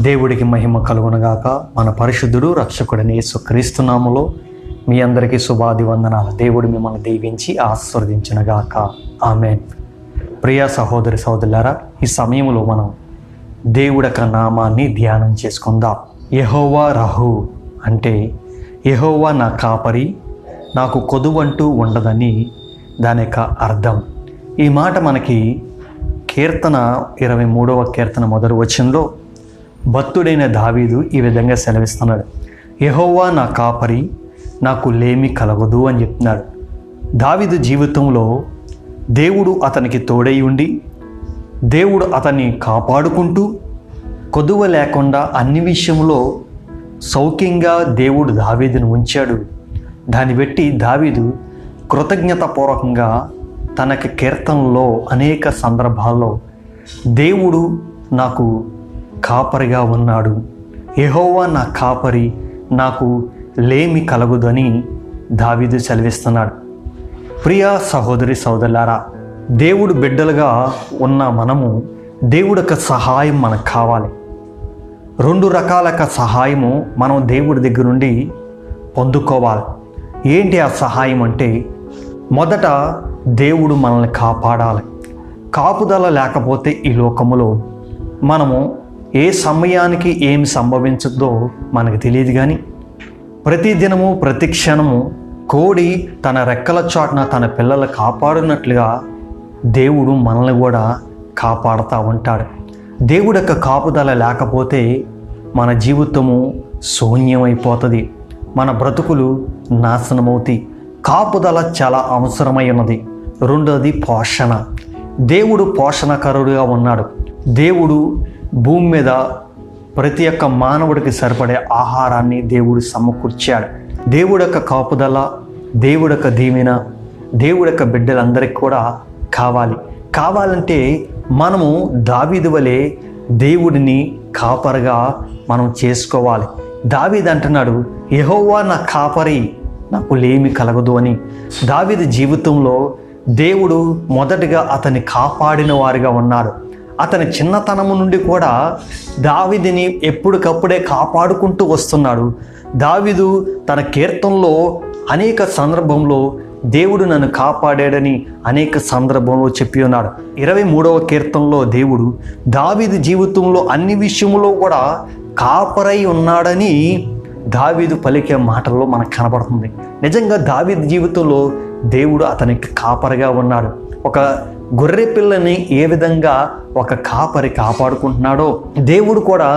దేవుడికి మహిమ కలుగునగాక. మన పరిశుద్ధుడు రక్షకుడైన యేసుక్రీస్తు నామములో మీ అందరికీ శుభాది వందనాలు. దేవుడు మిమ్మల్ని దీవించి ఆశీర్వదించునుగాక. ఆమేన్. ప్రియ సహోదరి సహోదరులారా, ఈ సమయంలో మనం దేవుడి యొక్క నామాన్ని ధ్యానం చేసుకుందాం. యెహోవా రహు అంటే యెహోవా నా కాపరి, నాకు కొదువంటూ ఉండదని దాని యొక్క అర్థం. ఈ మాట మనకి కీర్తన 23వ కీర్తన మొదటి వచనంలో భక్తుడైన దావీదు ఈ విధంగా సెలవిస్తున్నాడు. యెహోవా నా కాపరి, నాకు లేమి కలగదు అని చెప్తున్నాడు. దావీదు జీవితంలో దేవుడు అతనికి తోడై ఉండి, దేవుడు అతన్ని కాపాడుకుంటూ, కొదువ లేకుండా అన్ని విషయంలో సౌఖ్యంగా దేవుడు దావీదును ఉంచాడు. దాన్ని బట్టి దావీదు కృతజ్ఞతాపూర్వకంగా తనకి కీర్తనలో అనేక సందర్భాల్లో దేవుడు నాకు కాపరిగా ఉన్నాడు, యెహోవా నా కాపరి, నాకు లేమి కలగదని దావీదు సెలవిస్తున్నాడు. ప్రియ సహోదరి సహోదరులారా, దేవుడు బిడ్డలుగా ఉన్న మనము దేవుడి యొక్క సహాయం మనకు కావాలి. 2 రకాల సహాయము మనం దేవుడి దగ్గర నుండి పొందుకోవాలి. ఏంటి ఆ సహాయం అంటే, మొదట దేవుడు మనల్ని కాపాడాలి. కాపుదల లేకపోతే ఈ లోకములో మనము ఏ సమయానికి ఏమి సంభవించుద్దో మనకు తెలియదు. కానీ ప్రతిదినము ప్రతి క్షణము కోడి తన రెక్కల చాటున తన పిల్లలు కాపాడునట్లుగా దేవుడు మనల్ని కూడా కాపాడుతూ ఉంటాడు. దేవుడి యొక్క కాపుదల లేకపోతే మన జీవితము శూన్యమైపోతుంది, మన బ్రతుకులు నాశనమవుతాయి. కాపుదల చాలా అవసరమై ఉన్నది. రెండోది పోషణ. దేవుడు పోషణకరుడుగా ఉన్నాడు. దేవుడు భూమి మీద ప్రతి ఒక్క మానవుడికి సరిపడే ఆహారాన్ని దేవుడు సమకూర్చాడు. దేవుడి యొక్క కాపుదల, దేవుడి యొక్క దీవెన దేవుడి యొక్క బిడ్డలందరికీ కూడా కావాలంటే మనము దావీదు వలె దేవుడిని కాపరిగా మనం చేసుకోవాలి. దావీదు అంటున్నాడు, యెహోవా నా కాపరి, నాకు లేమి కలగదు అని. దావీదు జీవితంలో దేవుడు మొదటిగా అతన్ని కాపాడిన వారిగా ఉన్నారు. అతని చిన్నతనము నుండి కూడా దావీదుని ఎప్పటికప్పుడే కాపాడుకుంటూ వస్తున్నాడు. దావీదు తన కీర్తనలో అనేక సందర్భంలో దేవుడు నన్ను కాపాడాడని అనేక సందర్భంలో చెప్పి ఉన్నాడు. 23వ కీర్తనలో దేవుడు దావీదు జీవితంలో అన్ని విషయంలో కూడా కాపరై ఉన్నాడని దావీదు పలికే మాటల్లో మనకు కనబడుతుంది. నిజంగా దావీదు జీవితంలో దేవుడు అతనికి కాపరిగా ఉన్నాడు. ఒక గొర్రె పిల్లని ఏ విధంగా ఒక కాపరి కాపాడుకుంటున్నాడో దేవుడు కూడా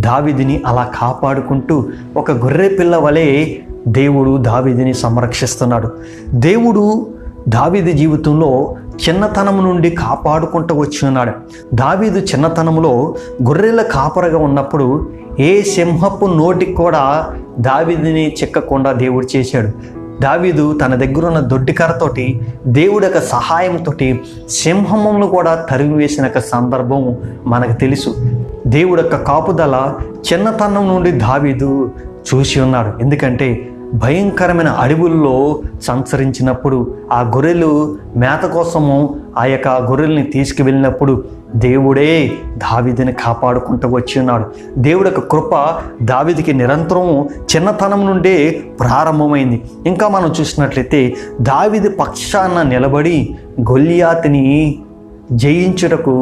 దావీదుని అలా కాపాడుకుంటూ ఒక గొర్రె పిల్ల వలె దేవుడు దావీదుని సంరక్షిస్తున్నాడు. దేవుడు దావీదు జీవితంలో చిన్నతనం నుండి కాపాడుకుంటూ వచ్చి ఉన్నాడు. దావీదు చిన్నతనంలో గొర్రెల కాపరిగా ఉన్నప్పుడు ఏ సింహపు నోటికి కూడా దావీదుని చిక్కకుండా దేవుడు చేశాడు. దావీదు తన దగ్గర ఉన్న దొడ్డికర్రతోటి దేవుడి యొక్క సహాయంతో సింహములను కూడా తరిమి వేసిన సందర్భం మనకు తెలుసు. దేవుడి యొక్క కాపుదల చిన్నతనం నుండి దావీదు చూసి ఉన్నాడు. ఎందుకంటే భయంకరమైన అడవుల్లో సంచరించినప్పుడు ఆ గొర్రెలు మేత కోసము ఆ యొక్క గొర్రెల్ని తీసుకువెళ్ళినప్పుడు దేవుడే దావీదుని కాపాడుకుంటూ వచ్చి ఉన్నాడు. దేవుడి యొక్క కృప దావీదుకి నిరంతరము చిన్నతనం నుండే ప్రారంభమైంది. ఇంకా మనం చూసినట్లయితే దావీదు పక్షాన నిలబడి గొల్లియాతుని జయించుటకు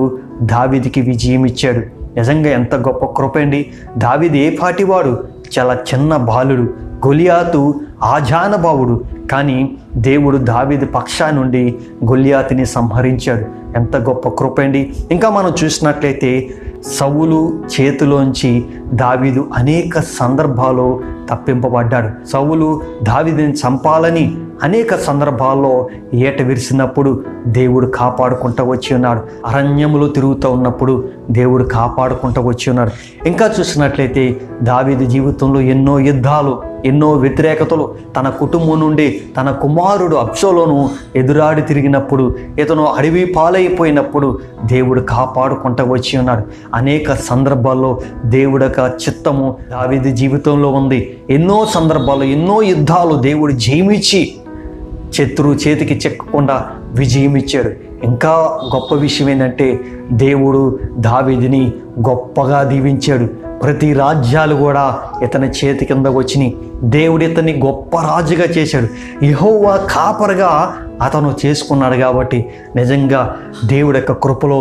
దావీదుకి విజయం ఇచ్చాడు. నిజంగా ఎంత గొప్ప కృప అండి. దావీదు ఏ పాటివాడు, చాలా చిన్న బాలుడు. గొలియాతు ఆజానబావుడు, కానీ దేవుడు దావీదు పక్షా నుండి గొలియాతుని సంహరించాడు. ఎంత గొప్ప కృప అండి. ఇంకా మనం చూసినట్లయితే సౌలు చేతిలోంచి దావీదు అనేక సందర్భాల్లో తప్పింపబడ్డాడు. సౌలు దావీదుని చంపాలని అనేక సందర్భాల్లో ఏట విరిసినప్పుడు దేవుడు కాపాడుకుంటూ వచ్చి ఉన్నాడు. అరణ్యములో తిరుగుతూ ఉన్నప్పుడు దేవుడు కాపాడుకుంటూ వచ్చి ఉన్నాడు. ఇంకా చూసినట్లయితే దావీదు జీవితంలో ఎన్నో యుద్ధాలు, ఎన్నో వ్యతిరేకతలు, తన కుటుంబం నుండి తన కుమారుడు అబ్షాలోను ఎదురాడి తిరిగినప్పుడు, ఇతను అడవి పాలైపోయినప్పుడు దేవుడు కాపాడుకుంటూ వచ్చి ఉన్నాడు. అనేక సందర్భాల్లో దేవుడి యొక్క చిత్తము దావీదు జీవితంలో ఉంది. ఎన్నో సందర్భాల్లో ఎన్నో యుద్ధాలు దేవుడు జయమిచ్చి శత్రువు చేతికి చిక్కకుండా విజయం ఇచ్చాడు. ఇంకా గొప్ప విషయం ఏంటంటే దేవుడు దావీదుని గొప్పగా దీవించాడు. ప్రతి రాజ్యాలు కూడా ఇతని చేతి కింద వచ్చినాయి. దేవుడు ఇతన్ని గొప్ప రాజుగా చేశాడు. యెహోవా కాపరిగా అతను చేసుకున్నాడు కాబట్టి నిజంగా దేవుడి యొక్క కృపలో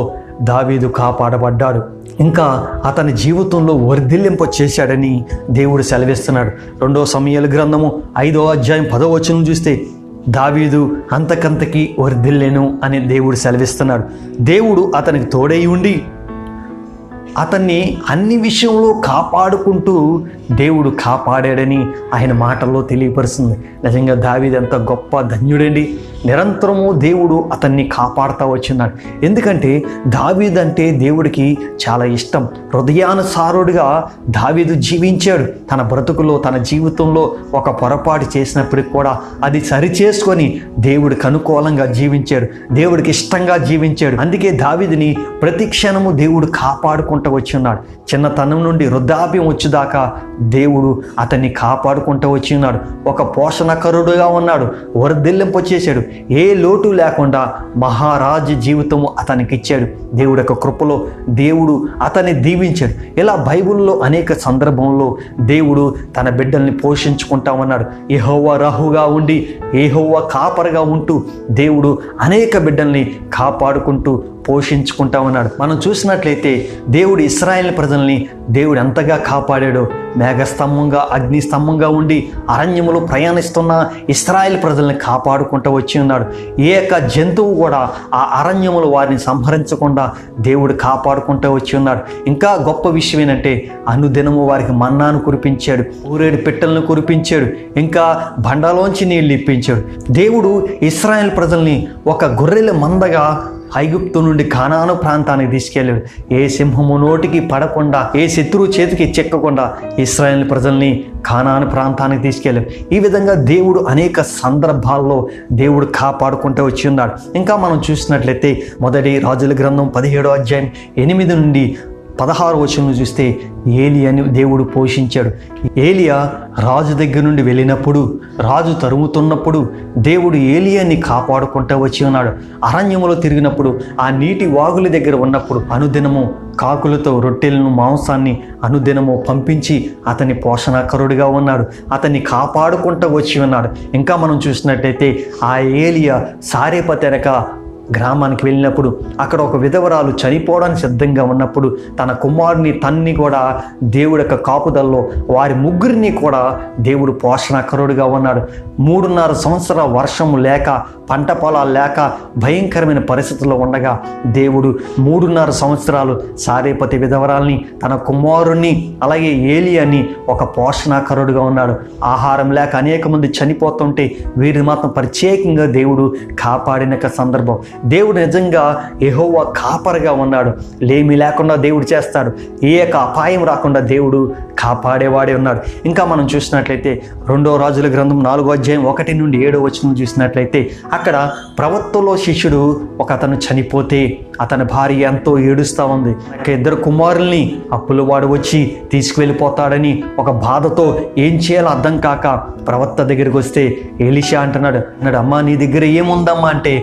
దావీదు కాపాడబడ్డాడు. ఇంకా అతని జీవితంలో వర్ధిల్లింప చేశాడని దేవుడు సెలవిస్తున్నాడు. 2 సమూయేలు గ్రంథము 5వ అధ్యాయం 10వ వచనం చూస్తే దావీదు అంతకంతకి వర్ధిల్లెను అని దేవుడు సెలవిస్తున్నాడు. దేవుడు అతనికి తోడై ఉండి అతన్ని అన్ని విషయంలో కాపాడుకుంటూ దేవుడు కాపాడాడని ఆయన మాటల్లో తెలియపరుస్తుంది. నిజంగా దావీదు ఎంత గొప్ప ధన్యుడండి. నిరంతరము దేవుడు అతన్ని కాపాడుతూ వచ్చినాడు. ఎందుకంటే దావీదు అంటే దేవుడికి చాలా ఇష్టం. హృదయానుసారుడిగా దావీదు జీవించాడు. తన బ్రతుకులో తన జీవితంలో ఒక పొరపాటు చేసినప్పటికి కూడా అది సరిచేసుకొని దేవుడికి అనుకూలంగా జీవించాడు. దేవుడికి ఇష్టంగా జీవించాడు. అందుకే దావీదుని ప్రతి క్షణము దేవుడు కాపాడుకుంటూ వచ్చి ఉన్నాడు. చిన్నతనం నుండి వృద్ధాప్యం వచ్చేదాకా దేవుడు అతన్ని కాపాడుకుంటూ వచ్చి ఉన్నాడు. ఒక పోషణకరుడుగా ఉన్నాడు. వర్ధిల్లింప చేశాడు. ఏ లోటు లేకుండా మహారాజు జీవితము అతనికి ఇచ్చాడు. దేవుడి యొక్క కృపలో దేవుడు అతన్ని దీవించాడు. ఇలా బైబిల్లో అనేక సందర్భంలో దేవుడు తన బిడ్డల్ని పోషించుకుంటా ఉన్నాడు. యెహోవా రాహుగా ఉండి యెహోవా కాపరిగా ఉంటూ దేవుడు అనేక బిడ్డల్ని కాపాడుకుంటూ పోషించుకుంటా ఉన్నాడు. మనం చూసినట్లయితే దేవుడు ఇశ్రాయేల్ ప్రజల్ని దేవుడు ఎంతగా కాపాడాడో, మేఘస్తంభంగా అగ్నిస్తంభంగా ఉండి అరణ్యములో ప్రయాణిస్తున్న ఇశ్రాయేల్ ప్రజల్ని కాపాడుకుంటూ వచ్చి ఉన్నాడు. ఏ యొక్క జంతువు కూడా ఆ అరణ్యములు వారిని సంహరించకుండా దేవుడు కాపాడుకుంటూ వచ్చి ఉన్నాడు. ఇంకా గొప్ప విషయం ఏంటంటే అనుదినము వారికి మన్నాను కురిపించాడు, ఊరేడు పిట్టలను కురిపించాడు, ఇంకా బండలోంచి నీళ్ళు ఇప్పించాడు. దేవుడు ఇశ్రాయేల్ ప్రజల్ని ఒక గొర్రెల మందగా ఐగుప్తు నుండి కానాను ప్రాంతానికి తీసుకెళ్ళాడు. ఏ సింహము నోటికి పడకుండా, ఏ శత్రువు చేతికి చెక్కకుండా ఇశ్రాయేల్ ప్రజల్ని కానాను ప్రాంతానికి తీసుకెళ్ళాడు. ఈ విధంగా దేవుడు అనేక సందర్భాల్లో దేవుడు కాపాడుకుంటూ వచ్చి ఉన్నాడు. ఇంకా మనం చూసినట్లయితే మొదటి రాజుల గ్రంథం 17వ అధ్యాయం 8 నుండి 16 వచనం చూస్తే ఏలియాని దేవుడు పోషించాడు. ఏలియా రాజు దగ్గర నుండి వెళ్ళినప్పుడు, రాజు తరుముతున్నప్పుడు దేవుడు ఏలియాని కాపాడుకుంటూ వచ్చి ఉన్నాడు. అరణ్యములో తిరిగినప్పుడు, ఆ నీటి వాగుల దగ్గర ఉన్నప్పుడు అనుదినము కాకులతో రొట్టెలను మాంసాన్ని అనుదినము పంపించి అతని పోషణకరుడిగా ఉన్నాడు. అతన్ని కాపాడుకుంటూ వచ్చి ఉన్నాడు. ఇంకా మనం చూసినట్టయితే ఆ ఏలియా సారేపతెరక గ్రామానికి వెళ్ళినప్పుడు అక్కడ ఒక విధవరాలు చనిపోవడానికి సిద్ధంగా ఉన్నప్పుడు తన కుమారుని తన్ని కూడా దేవుడి యొక్క కాపుదల్లో వారి ముగ్గురిని కూడా దేవుడు పోషణకరుడిగా ఉన్నాడు. 3.5 సంవత్సరాల వర్షము లేక, పంట పొలాలు లేక భయంకరమైన పరిస్థితుల్లో ఉండగా దేవుడు 3.5 సంవత్సరాలు సారేపతి విధవరాల్ని, తన కుమారుణ్ణి, అలాగే ఏలియాని ఒక పోషణకరుడిగా ఉన్నాడు. ఆహారం లేక అనేక మంది చనిపోతుంటే వీరిని మాత్రం ప్రత్యేకంగా దేవుడు కాపాడిన సందర్భం. దేవుడు నిజంగా యెహోవా కాపరిగా ఉన్నాడు. లేమి లేకుండా దేవుడు చేస్తాడు. ఏ యొక్క అపాయం రాకుండా దేవుడు కాపాడేవాడే ఉన్నాడు. ఇంకా మనం చూసినట్లయితే 2వ రాజుల గ్రంథం 4వ అధ్యాయం 1 నుండి 7వ వచనం చూసినట్లయితే అక్కడ ప్రవక్తలో శిష్యుడు ఒక అతను చనిపోతే అతని భార్య ఎంతో ఏడుస్తూ ఉంది. 2 కుమారుల్ని అప్పుల వాడు వచ్చి తీసుకువెళ్ళిపోతాడని ఒక బాధతో ఏం చేయాలో అర్థం కాక ప్రవక్త దగ్గరికి వస్తే ఎలీషా అంటున్నాడు, అమ్మా నీ దగ్గర ఏముందమ్మా అంటే,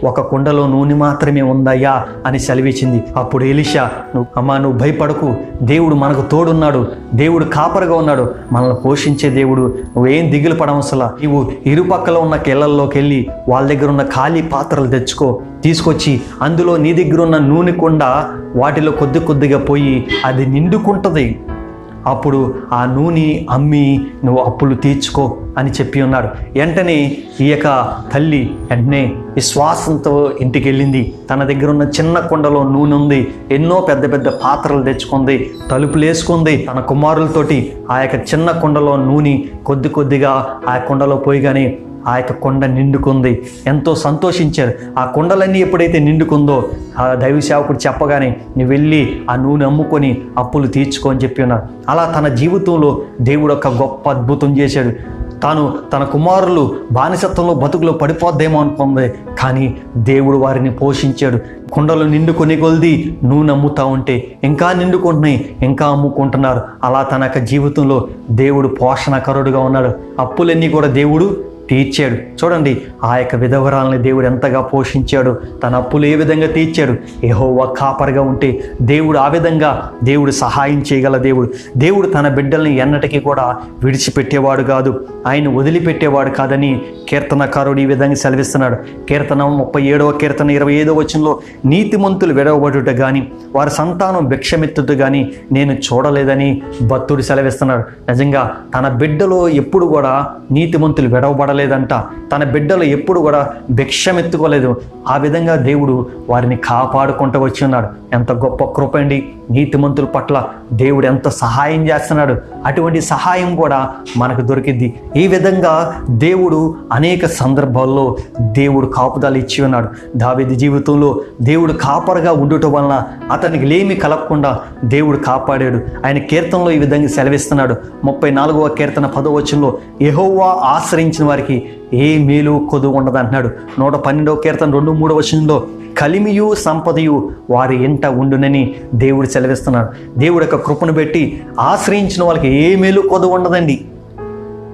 ఒక కుండలో నూనె మాత్రమే ఉందయ్యా అని సెలవిచ్చింది. అప్పుడు ఎలీషా, నువ్వు భయపడకు, దేవుడు మనకు తోడున్నాడు, దేవుడు కాపరిగా ఉన్నాడు, మనల్ని పోషించే దేవుడు, నువ్వేం దిగులు పడవసలా, నీవు ఇరుపక్కల ఉన్న కెళ్ళల్లోకి వెళ్ళి వాళ్ళ దగ్గర ఉన్న ఖాళీ పాత్రలు తీసుకొచ్చి అందులో నీ దగ్గర ఉన్న నూనె కుండ వాటిలో కొద్దిగా పోయి అది నిండుకుంటుంది. అప్పుడు ఆ నూనె అమ్మి నువ్వు అప్పులు తీర్చుకో అని చెప్పి ఉన్నాడు. వెంటనే ఈ యొక్క తల్లి వెంటనే విశ్వాసంతో ఇంటికి వెళ్ళింది. తన దగ్గర ఉన్న చిన్న కుండలో నూనె ఉంది, ఎన్నో పెద్ద పెద్ద పాత్రలు తెచ్చుకుంది, తలుపులు వేసుకుంది. తన కుమారులతోటి ఆ యొక్క చిన్న కుండలో నూనె కొద్దిగా ఆ కుండలో పోయిగానే ఆ యొక్క కొండ నిండుకుంది. ఎంతో సంతోషించారు. ఆ కుండలన్నీ ఎప్పుడైతే నిండుకుందో ఆ దైవ సేవకుడు చెప్పగానే నువ్వు వెళ్ళి ఆ నూనె అమ్ముకొని అప్పులు తీర్చుకో అని చెప్పి ఉన్నారు. అలా తన జీవితంలో దేవుడు ఒక గొప్ప అద్భుతం చేశాడు. తన కుమారులు బానిసత్వంలో బతుకులో పడిపోద్దేమో అనుకుంది, కానీ దేవుడు వారిని పోషించాడు. కుండలు నిండుకొని కొలిది నూనె అమ్ముతూ ఉంటే ఇంకా నిండుకుంటున్నాయి, ఇంకా అమ్ముకుంటున్నారు. అలా తన యొక్క జీవితంలో దేవుడు పోషణకరుడుగా ఉన్నాడు. అప్పులన్నీ కూడా దేవుడు తీర్చాడు. చూడండి, ఆ యొక్క విధవరాలని దేవుడు ఎంతగా పోషించాడు, తన అప్పులు ఏ విధంగా తీర్చాడు. యెహోవా కాపరిగా ఉంటే దేవుడు ఆ విధంగా దేవుడు సహాయం చేయగల దేవుడు తన బిడ్డల్ని ఎన్నటికీ కూడా విడిచిపెట్టేవాడు కాదు, ఆయన వదిలిపెట్టేవాడు కాదని కీర్తనకారుడు ఈ విధంగా సెలవిస్తున్నాడు. కీర్తన 37వ కీర్తన 25వ వచనంలో, నీతిమంతులు విడవబడుట కానీ వారి సంతానం భిక్షమెత్తుట కానీ నేను చూడలేదని భక్తుడు సెలవిస్తున్నాడు. నిజంగా తన బిడ్డలో ఎప్పుడు కూడా నీతిమంతులు విడవబడలేదంట, తన బిడ్డలు ఎప్పుడు కూడా భిక్షమెత్తుకోలేదు. ఆ విధంగా దేవుడు వారిని కాపాడుకుంటూ వచ్చి ఉన్నాడు. ఎంత గొప్ప కృప అండి! నీతిమంతుల పట్ల దేవుడు ఎంత సహాయం చేస్తున్నాడు. అటువంటి సహాయం కూడా మనకు దొరికింది. ఈ విధంగా దేవుడు అనేక సందర్భాల్లో దేవుడు కాపుదల ఇచ్చి ఉన్నాడు. దావీదు జీవితంలో దేవుడు కాపరిగా ఉండటం వలన అతనికి లేమి కలగకుండా దేవుడు కాపాడాడు. ఆయన కీర్తనలో ఈ విధంగా సెలవిస్తున్నాడు. 34వ కీర్తన 10వ వచనంలో, యెహోవా ఆశ్రయించిన వారికి ఏ మేలు కొదువు ఉండదు అంటున్నాడు. 112వ కీర్తన 2-3 వచనంలో, కలిమియు సంపదయు వారి ఇంట ఉండునని దేవుడు సెలవిస్తున్నాడు. దేవుడు యొక్క కృపను పెట్టి ఆశ్రయించిన వాళ్ళకి ఏ మేలు కొదువు ఉండదండి.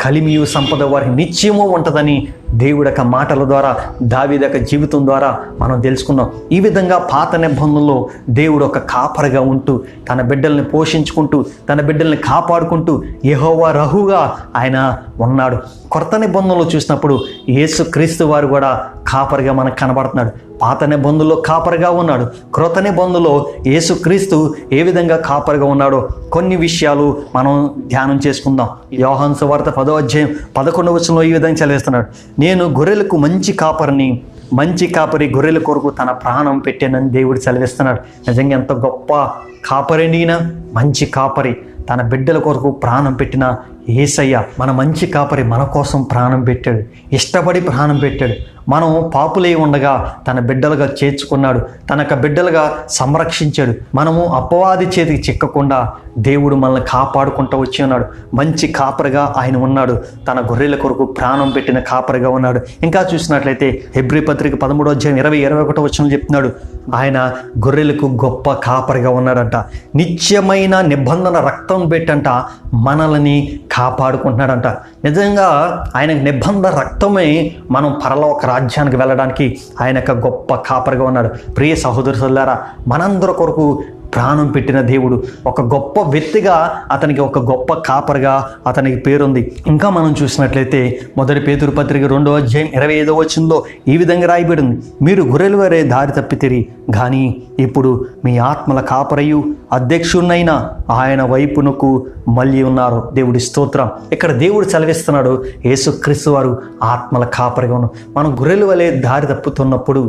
కలిమియు సంపద వారికి నిత్యము ఉంటుందని దేవుడి యొక్క మాటల ద్వారా, దావీదు యొక్క జీవితం ద్వారా మనం తెలుసుకున్నాం. ఈ విధంగా పాత నిబంధనలో దేవుడు ఒక కాపరిగా ఉంటూ తన బిడ్డల్ని పోషించుకుంటూ తన బిడ్డల్ని కాపాడుకుంటూ యెహోవా రహుగా ఆయన ఉన్నాడు. కొత్త నిబంధనలో చూసినప్పుడు యేసుక్రీస్తు వారు కూడా కాపరిగా మనకు కనబడుతున్నాడు. పాత నిబంధనలో కాపరిగా ఉన్నాడు, క్రొత్త నిబంధనలో యేసుక్రీస్తు ఏ విధంగా కాపరిగా ఉన్నాడో కొన్ని విషయాలు మనం ధ్యానం చేసుకుందాం. యోహాను సువార్త 10వ అధ్యాయం 11వ వచనంలో ఈ విధంగా చదివిస్తున్నాడు, నేను గొర్రెలకు మంచి కాపరిని, మంచి కాపరి గొర్రెల కొరకు తన ప్రాణం పెట్టానని దేవుడు సెలవిస్తున్నాడు. నిజంగా ఎంత గొప్ప కాపరి! మంచి కాపరి, తన బిడ్డల కొరకు ప్రాణం పెట్టిన యేసయ్య మన మంచి కాపరి, మన కోసం ప్రాణం పెట్టాడు, ఇష్టపడి ప్రాణం పెట్టాడు. మనం పాపులై ఉండగా తన బిడ్డలుగా చేర్చుకున్నాడు, తన బిడ్డలుగా సంరక్షించాడు. మనము అపవాది చేతికి చిక్కకుండా దేవుడు మనల్ని కాపాడుకుంటూ వచ్చి ఉన్నాడు. మంచి కాపరిగా ఆయన ఉన్నాడు, తన గొర్రెల కొరకు ప్రాణం పెట్టిన కాపరిగా ఉన్నాడు. ఇంకా చూసినట్లయితే హెబ్రీ పత్రిక 13వ అధ్యాయం 20-21 వచనం చెప్తున్నాడు, ఆయన గొర్రెలకు గొప్ప కాపరిగా ఉన్నాడంట. నిత్యమైన నిబంధన రక్తం పెట్టంట మనల్ని కాపాడుకుంటున్నాడంట. నిజంగా ఆయన నిబంధన రక్తమే మనం పరలోక రాజ్యానికి వెళ్ళడానికి ఆయన యొక్క గొప్ప కాపరిగా ఉన్నాడు. ప్రియ సహోదరులారా, మనందరి కొరకు ప్రాణం పెట్టిన దేవుడు, ఒక గొప్ప వ్యక్తిగా అతనికి ఒక గొప్ప కాపరిగా అతనికి పేరుంది. ఇంకా మనం చూసినట్లయితే 1 పేతురు పత్రిక 2వ అధ్యాయం 25వ వచనంలో ఈ విధంగా రాయబడింది, మీరు గొర్రెలు వరే దారి తప్పితిరి కానీ ఇప్పుడు మీ ఆత్మల కాపరయు అధ్యక్షునైనా ఆయన వైపునకు మళ్ళీ ఉన్నారు. దేవుడి స్తోత్రం. ఇక్కడ దేవుడు సెలవిస్తున్నాడు, యేసుక్రీస్తు వారు ఆత్మల కాపరిగా ఉన్నారు. మనం గొర్రెల వలె దారి తప్పుతున్నప్పుడు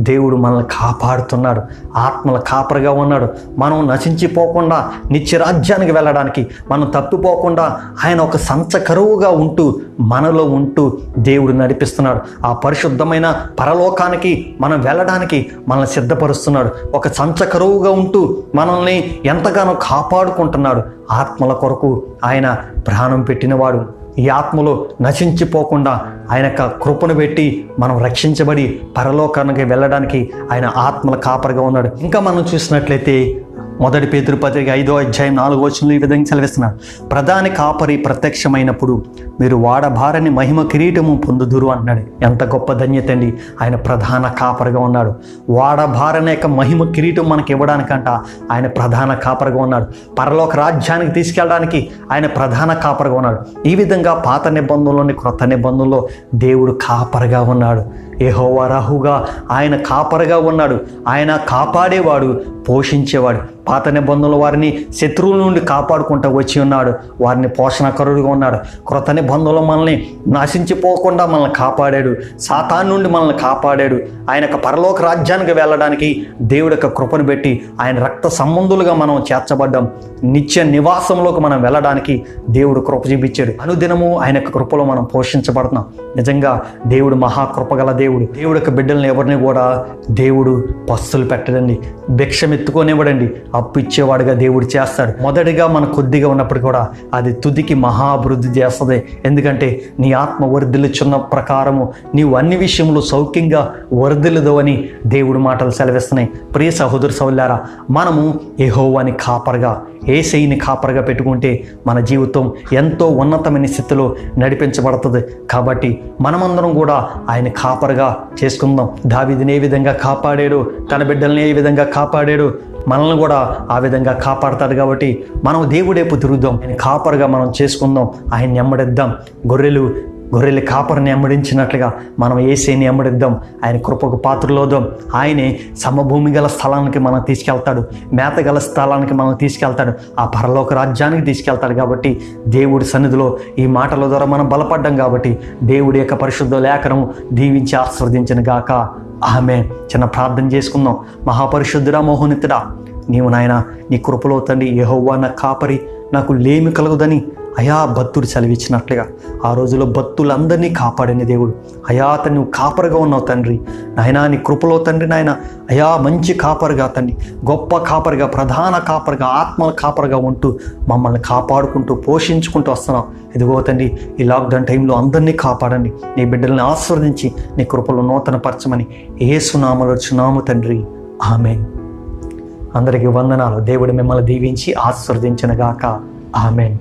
దేవుడు మనల్ని కాపాడుతున్నాడు, ఆత్మల కాపరిగా ఉన్నాడు. మనం నశించిపోకుండా నిత్యరాజ్యానికి వెళ్ళడానికి, మనం తప్పిపోకుండా ఆయన ఒక సంచకరువుగా ఉంటూ మనలో ఉంటూ దేవుడు నడిపిస్తున్నాడు. ఆ పరిశుద్ధమైన పరలోకానికి మనం వెళ్ళడానికి మనల్ని సిద్ధపరుస్తున్నాడు. ఒక సంచకరువుగా ఉంటూ మనల్ని ఎంతగానో కాపాడుకుంటున్నాడు. ఆత్మల కొరకు ఆయన ప్రాణం పెట్టినవాడు. ఈ ఆత్మలో నశించిపోకుండా ఆయన యొక్క కృపను పెట్టి మనం రక్షించబడి పరలోకానికి వెళ్ళడానికి ఆయన ఆత్మల కాపరిగా ఉన్నాడు. ఇంకా మనం చూసినట్లయితే 1 పేతురు పత్రిక 5వ అధ్యాయం 4వ వచనంలో ఈ విధంగా సెలవిస్తున్నాడు, ప్రధాని కాపరి ప్రత్యక్షమైనప్పుడు మీరు వాడబారని మహిమ కిరీటము పొందుదురు అన్నాడు. ఎంత గొప్ప ధన్యత అండి! ఆయన ప్రధాన కాపరిగా ఉన్నాడు. వాడబారని యొక్క మహిమ కిరీటం మనకి ఇవ్వడానికంట ఆయన ప్రధాన కాపరిగా ఉన్నాడు. పరలోక రాజ్యానికి తీసుకెళ్ళడానికి ఆయన ప్రధాన కాపరిగా ఉన్నాడు. ఈ విధంగా పాత నిబంధనలోని క్రొత్త నిబంధనలో దేవుడు కాపరిగా ఉన్నాడు. యెహోవా రహుగా ఆయన కాపరిగా ఉన్నాడు. ఆయన కాపాడేవాడు, పోషించేవాడు. పాత నిబంధనలు వారిని శత్రువుల నుండి కాపాడుకుంటూ వచ్చి ఉన్నాడు, వారిని పోషణకరుడుగా ఉన్నాడు. క్రొత్త నిబంధనలు మనల్ని నశించిపోకుండా మనల్ని కాపాడాడు, సాతాను నుండి మనల్ని కాపాడాడు. ఆయన యొక్క పరలోక రాజ్యానికి వెళ్ళడానికి దేవుడి యొక్క కృపను పెట్టి ఆయన రక్త సంబంధులుగా మనం చేర్చబడ్డాం. నిత్య నివాసంలోకి మనం వెళ్ళడానికి దేవుడు కృప చూపించాడు. అనుదినము ఆయన యొక్క కృపలో మనం పోషించబడుతున్నాం. నిజంగా దేవుడు మహాకృపగల దేవుడు యొక్క బిడ్డలను ఎవరిని కూడా దేవుడు పస్తులు పెట్టడండి, భిక్షం ఎత్తుకోనివ్వడండి, అప్పు ఇచ్చేవాడుగా దేవుడు చేస్తాడు. మొదటిగా మన కొద్దిగా ఉన్నప్పుడు కూడా అది తుదికి మహాభివృద్ధి చేస్తుంది. ఎందుకంటే నీ ఆత్మ వర్ధిల్లుచున్న ప్రకారము నీవు అన్ని విషయంలో సౌఖ్యంగా వర్ధిల్లుదు అని దేవుడు మాటలు సెలవిస్తున్నాయి. ప్రియ సహోదరు సహోదరులారా, మనము యెహోవాని కాపరిగా, యేసయ్యని కాపరిగా పెట్టుకుంటే మన జీవితం ఎంతో ఉన్నతమైన స్థితిలో నడిపించబడుతుంది. కాబట్టి మనమందరం కూడా ఆయన కాపరిగా చేసుకుందాం. దావీదుని ఏ విధంగా కాపాడాడు, తన బిడ్డల్ని ఏ విధంగా కాపాడాడు, మనల్ని కూడా ఆ విధంగా కాపాడతాడు. కాబట్టి మనం దేవుడేపు తిరుగుదాం, ఆయన కాపరిగా మనం చేసుకుందాం, ఆయన్ని ఎమ్మడిద్దాం. గొర్రెలు కాపరిని ఎమ్మడించినట్లుగా మనం యేసయ్యని ఎమ్మడిద్దాం, ఆయన కృపకు పాత్రలోదాం. ఆయనే సమభూమి గల స్థలానికి మనం తీసుకెళ్తాడు, మేత గల స్థలానికి మనం తీసుకెళ్తాడు, ఆ పరలోక రాజ్యానికి తీసుకెళ్తాడు. కాబట్టి దేవుడి సన్నిధిలో ఈ మాటల ద్వారా మనం బలపడ్డాం. కాబట్టి దేవుడి యొక్క పరిశుద్ధ లేఖనం దీవించి ఆశీర్వదించిన గాక. ఆమె చిన్న ప్రార్థన చేసుకుందాం. మహాపరిశుద్ధుడా, మహోన్నతుడా, నీవు నాయన నీ కృపలో తండ్రి యెహోవా నా కాపరి, నాకు లేమి కలగదని అయా భక్తుడు సెలవిచ్చినట్లుగా ఆ రోజులో భక్తులందరినీ కాపాడిన దేవుడు అయా అతను నువ్వు కాపరిగా ఉన్నావు తండ్రి. నాయనా నీ కృపలో తండ్రి నాయన అయా మంచి కాపరిగా తండ్రి, గొప్ప కాపరిగా, ప్రధాన కాపరిగా, ఆత్మల కాపరిగా ఉంటూ మమ్మల్ని కాపాడుకుంటూ పోషించుకుంటూ వస్తున్నావు. ఇదిగో తండ్రి, ఈ లాక్డౌన్ టైంలో అందరినీ కాపాడండి, నీ బిడ్డల్ని ఆశీర్వదించి నీ కృపలో నూతన పరచమని యేసు నామములో వచ్చున్నాము తండ్రి. ఆమేన్. అందరికీ వందనాలు. దేవుడు మిమ్మల్ని దీవించి ఆశీర్వదించును గాక. ఆమేన్.